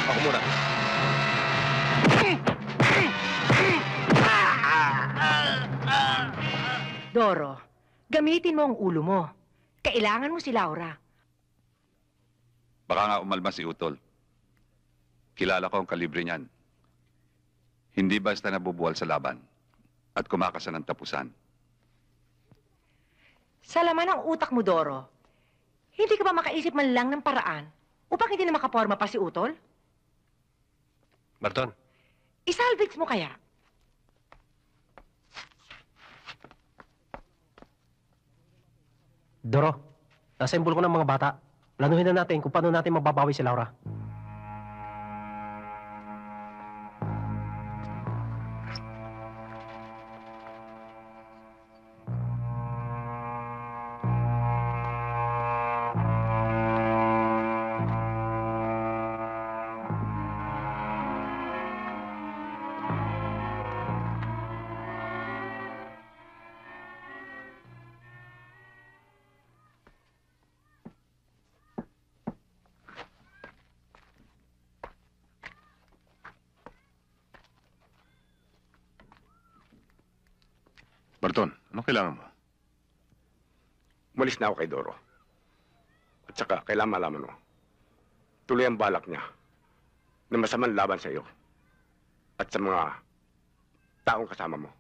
Ako muna. Doro, gamitin mo ang ulo mo. Kailangan mo si Laura. Baka nga umalma si Utol. Kilala ko ang kalibre niyan. Hindi basta nabubuwal sa laban at kumakasan ng tapusan. Sa laman ng utak mo, Doro, hindi ka ba makaisip man lang ng paraan upang hindi na makaporma pa si Utol? Barton, Isalvage mo kaya? Doro, assemble ko ng mga bata. Planuhin na natin kung paano natin mababawi si Laura. Barton, ano kailangan mo? umalis na ako kay Doro. At saka, kailangan malaman mo, tuloy ang balak niya na masamang laban sa iyo at sa mga taong kasama mo.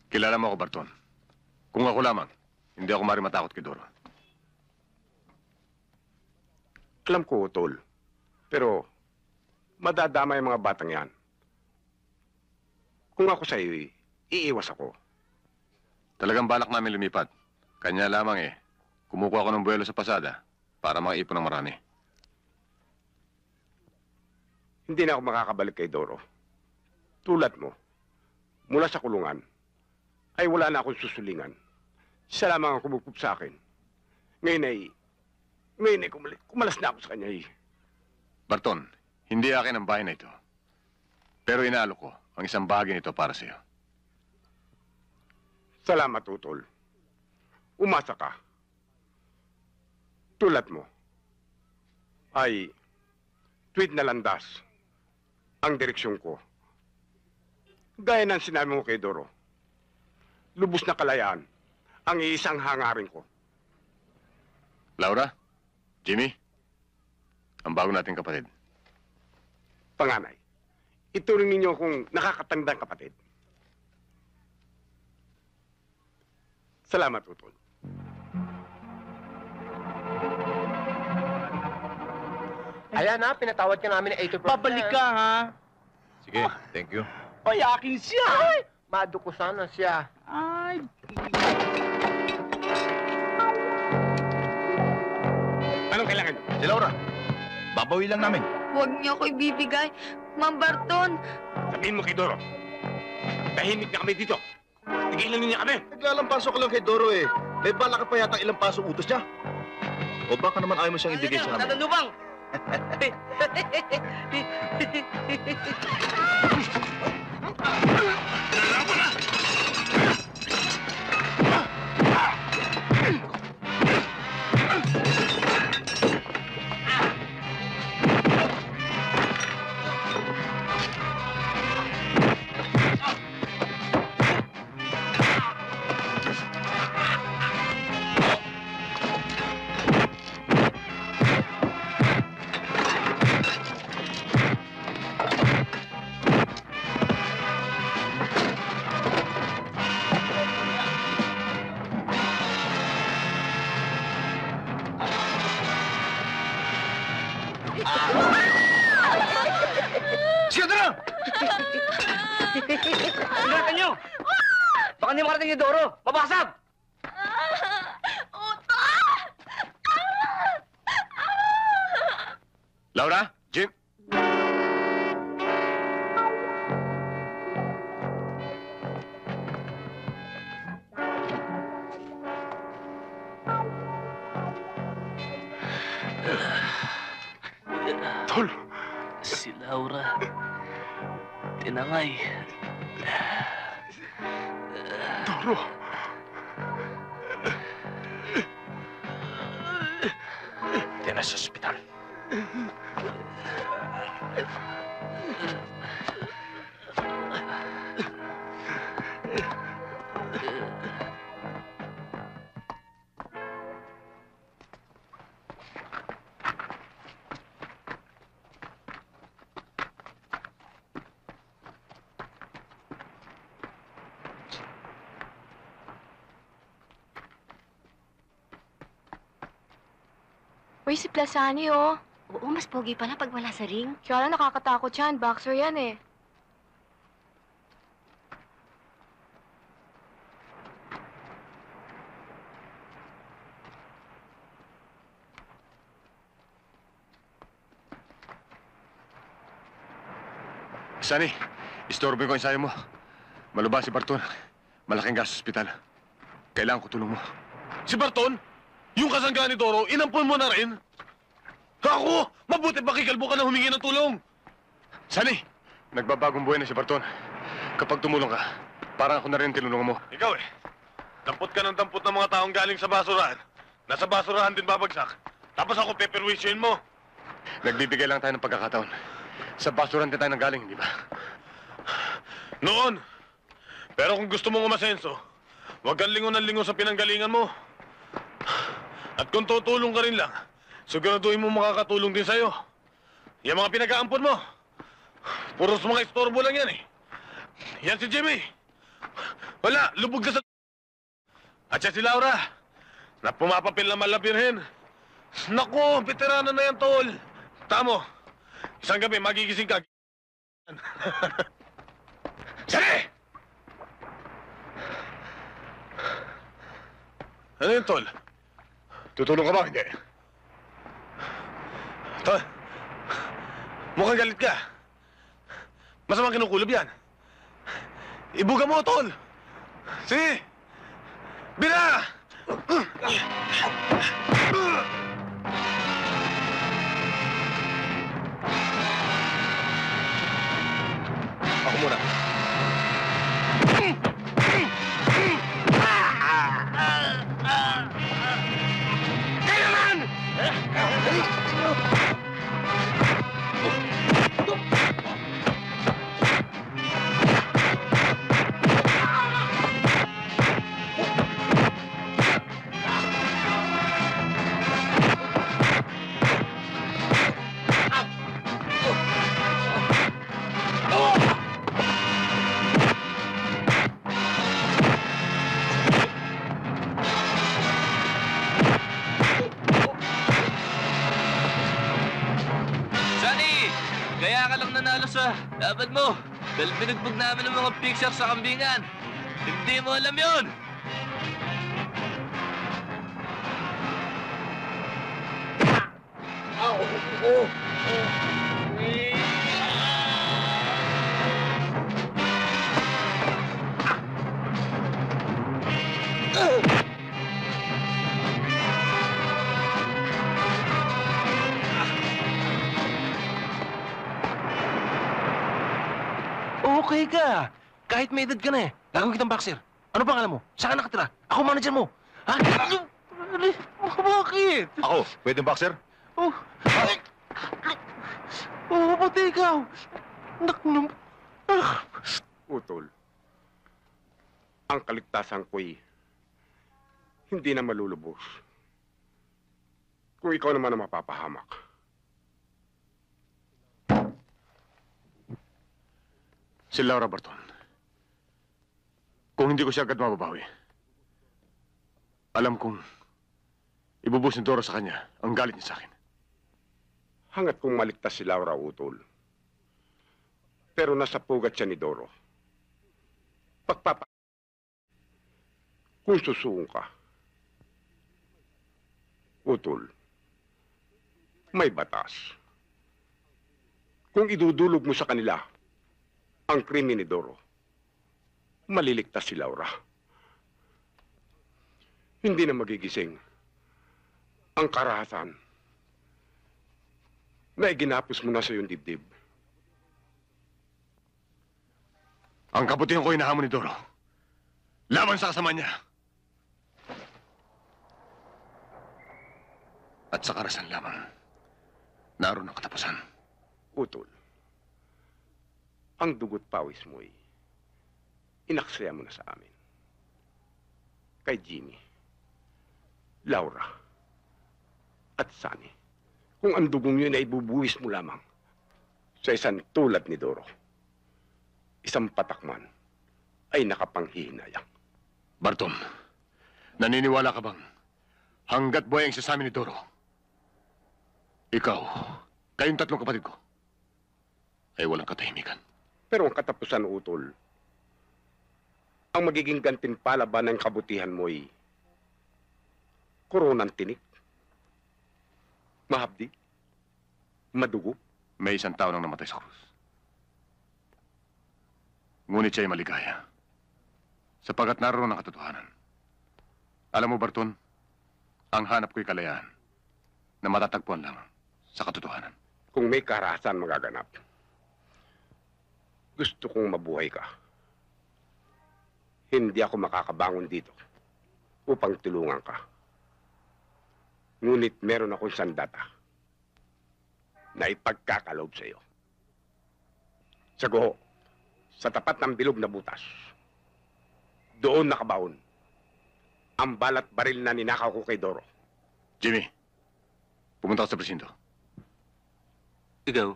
Kilala mo ako, Barton. Kung ako lamang, hindi ako maaaring matakot kay Doro. Alam ko, Tol. Pero, madadama yung mga batang yan. Kung ako sa iyo, iiwas ako. Talagang balak namin lumipat. Kanya lamang kumukuha ako ng buwelo sa pasada para makaipon ng marami. Hindi na ako makakabalik kay Doro. Tulad mo, mula sa kulungan, ay wala na akong susulingan. Siya lamang ang kumukup sa akin. Ngayon ay kumalas na ako sa kanya Barton, hindi akin ang bahay na ito. Pero inaalok ko ang isang bahagi nito para sa iyo. Salamat, Utol. Umasa ka. Tulad mo, ay tweet na landas ang direksyon ko. Gaya ng sinabi mo kay Doro, lubos na kalayaan ang iisang hangarin ko. Laura? Jimmy? Ang bago nating kapatid. Panganay, ituring ninyo akong nakakatandang kapatid. Salamat, Utol. Ayan na, pinatawad ka namin ng 8%. Babalik ka, ha? Sige, thank you. Ay, akin siya! Ay! Madukusan na siya. Ay! Anong kailangan nyo? Si Laura, babawi lang namin. Huwag niyo ako ibibigay. Ma'am Barton, Sabihin mo kay Doro, tahimik na kami dito. Tigilan niyo kami. Naglalampaso ka lang kay Doro eh. May bala ka pa yata ilang paso utos niya. O baka naman ayaw mo siyang ibigay sa amin. Tatanubang! Sige, na! Ingatan niyo! Baka hindi makarating ni Doro! Mabasag! Laura? Jim? Tol, Si Laura. Tinangay. Doro. Tiyana sa ospital. Uy, si Plasani, oh. Oo, mas pogi pala pag wala sa ring. Kaya lang nakakatakot yan. Boxer yan, eh. Sunny, istorbo ko yung ensayo mo. Malubha si Barton. Malaking gas sa ospital. Kailangan ko tulong mo. Si Barton? Yung kasangga ni Doro, inampun mo na rin? Ako! Mabuti pa kikalbo ka na humingi ng tulong! Sunny, nagbabagong buhay na si Barton. Kapag tumulong ka, parang ako na rin tinulungan mo. Ikaw eh. Dampot ka ng dampot ng mga taong galing sa basurahan. Nasa basurahan din babagsak. Tapos ako peperwisyoin mo. Nagbibigay lang tayo ng pagkakataon. Sa basuran din tayo nanggaling, di ba? Noon. Pero kung gusto mong umasenso, huwag kang lingon ng lingon sa pinanggalingan mo. At kung tutulong ka rin lang, siguraduhin mo makakatulong din sa'yo. Yung mga pinag-aampon mo, puros mga istorbo lang yan eh. Yan si Jimmy. Wala, lubog na sa... At siya si Laura, na pumapapil na malabirhin. Naku, veterano na yan, tol. Tamo, isang gabi magigising ka. Sige! Ano yun, tol? Tutulong ka ba? Hindi. Tol, mukhang galit ka. Masamang kinukulob yan. Ibuga mo, tol. Sige. Bira! Ako muna. Sunny! Kaya ka lang nanalo sa laban mo. Dahil binugbog namin ng mga picture sa kambingan. Hindi mo alam yun! Okay ka. Kahit may edad ka na eh. Gagawin kitang boxer. Ano pangalan mo? Saan ka nakatira? Ako manager mo. Ha? Bakit? Ako, pwedeng boxer? Oh. Oh, pati ikaw. Naknum. Utol, ang kaligtasan ko'y hindi na malulubos. Kung ikaw naman ang mapapahamak. Si Laura Barton. Kung hindi ko siya agad mababawi, alam kong ibubus ni Doro sa kanya ang galit niya sa akin. Hangat kong maligtas si Laura, Utol. Pero nasa pugat siya ni Doro. Kung susuong ka, Utol, may batas. Kung idudulog mo sa kanila ang krimen ni Doro, maliligtas si Laura. Hindi na magigising ang karahasan na iginapos mo na sa iyong dibdib. Ang kabutihan ko hinahamon ni Doro. Laban sa kasama niya. At sa karasan lamang, naroon ang katapusan. Utol, ang dugot pawis mo'y inaksaya mo na sa amin. Kay Jimmy, Laura, at Sunny. Kung ang dugong yun ay bubuwis mo lamang sa isang tulad ni Doro, isang patakman ay nakapanghihinayang. Barton, naniniwala ka bang hanggat buhay ang sasami ni Doro, ikaw, kayong tatlong kapatid ko, ay walang katahimikan? Pero ang katapusan, Utol, ang magiging gantimpala ba ng kabutihan mo'y koronang tinik, mahabdi, madugo? May isang tao nang namatay sa krus. Ngunit siya'y maligaya. Sapagat naroon ang katotohanan. Alam mo, Barton, ang hanap ko'y kalayaan na matatagpuan lamang sa katotohanan. Kung may karahasan magaganap, gusto kong mabuhay ka. Hindi ako makakabangon dito upang tulungan ka. Ngunit meron akong sandata na ipagkakaloob sa iyo. Sa guho, sa tapat ng bilog na butas, doon nakabaon ang balat baril na ninakaw ko kay Doro. Jimmy, pumunta ka sa presinto. Ikaw,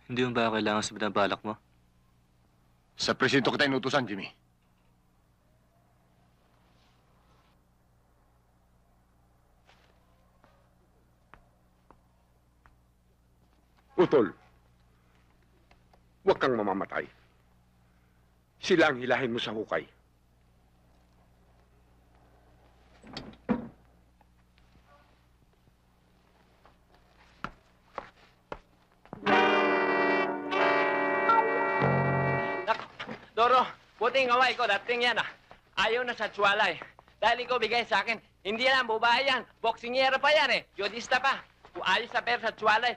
hindi mo ba kailangan sa binabalak mo? Sa presinto kita inutusan, Jimmy. Utol, huwag kang mamamatay. Sila ang hilahin mo sa hukay. Doro, buting kaway ko, dating yan ah. Ayaw na sa tsuwalay. Dahil ikaw bigay sa akin, hindi yan, babae yan. Boksingera pa yan eh. Jodista pa. Kung ayaw sa pera sa tsuwalay,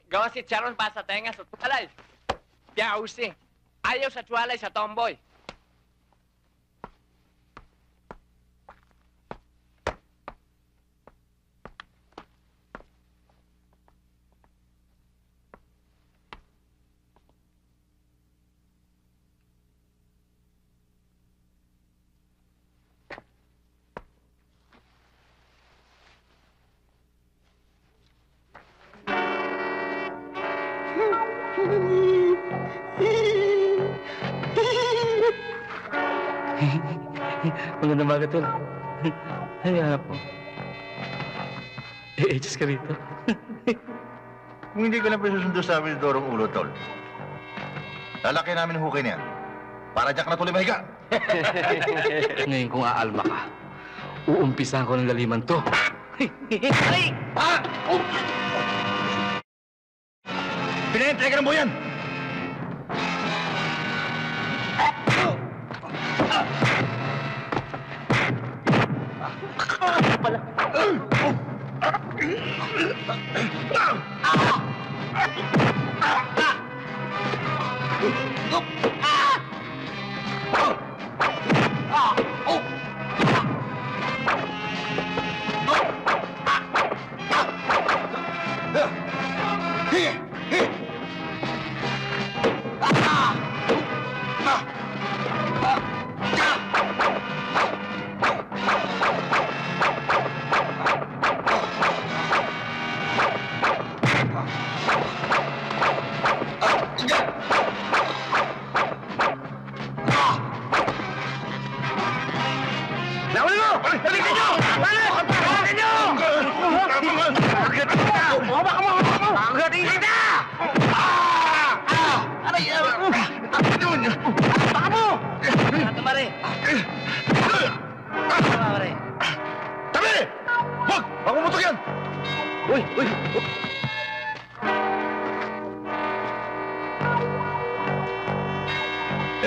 gawa si Charon pa sa tenga sa tsuwalay. Piya using. Ayaw sa tsuwalay sa tomboy. Magandang umaga, Tol. Ay, hanap mo. Diyos ka rito. Kung hindi ka lang pasusundo sa amin ni Dorong ulo, Tol, lalaki namin ang hukay na yan. Para diyak na tuloy mahiga. Ngayon kung aalma ka, uumpisahan ko ng laliman to. Ay! Pinayentrega ng buyan!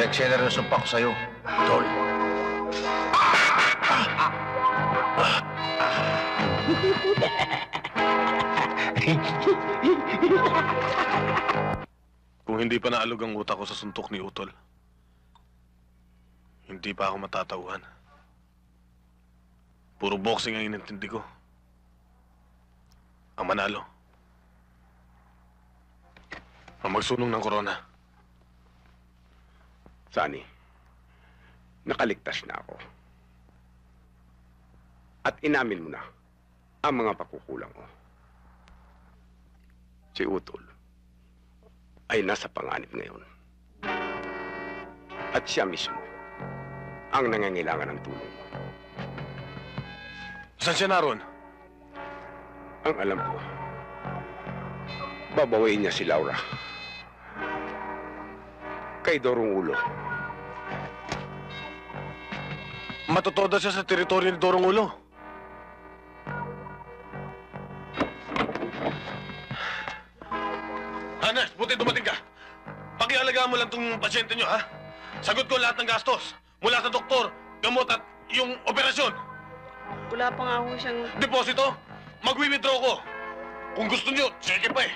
Eksena rin sumpa ko sa'yo, Tol. Kung hindi pa naalog ang utak ko sa suntok ni Utol, hindi pa ako matatauhan. Puro boxing ang inintindi ko. Ang manalo. Ang magsunong ng korona. Sunny, nakaligtas na ako. At inamin mo na ang mga pagkukulang mo. Si Utol ay nasa panganib ngayon. At siya mismo ang nangangailangan ng tulong mo. Saan siya naroon? Ang alam ko, babawiin niya si Laura kay Dorong Ulo. Matutoda siya sa teritoryo ni Dorong Ulo. Anas, buti dumating ka. Pakialagaan mo lang tong pasyente nyo, ha? Sagot ko lahat ng gastos. Mula sa doktor, gamot at yung operasyon. Wala pa nga ho siyang... Deposito, magwi-withdraw ko. Kung gusto nyo, sige pa eh.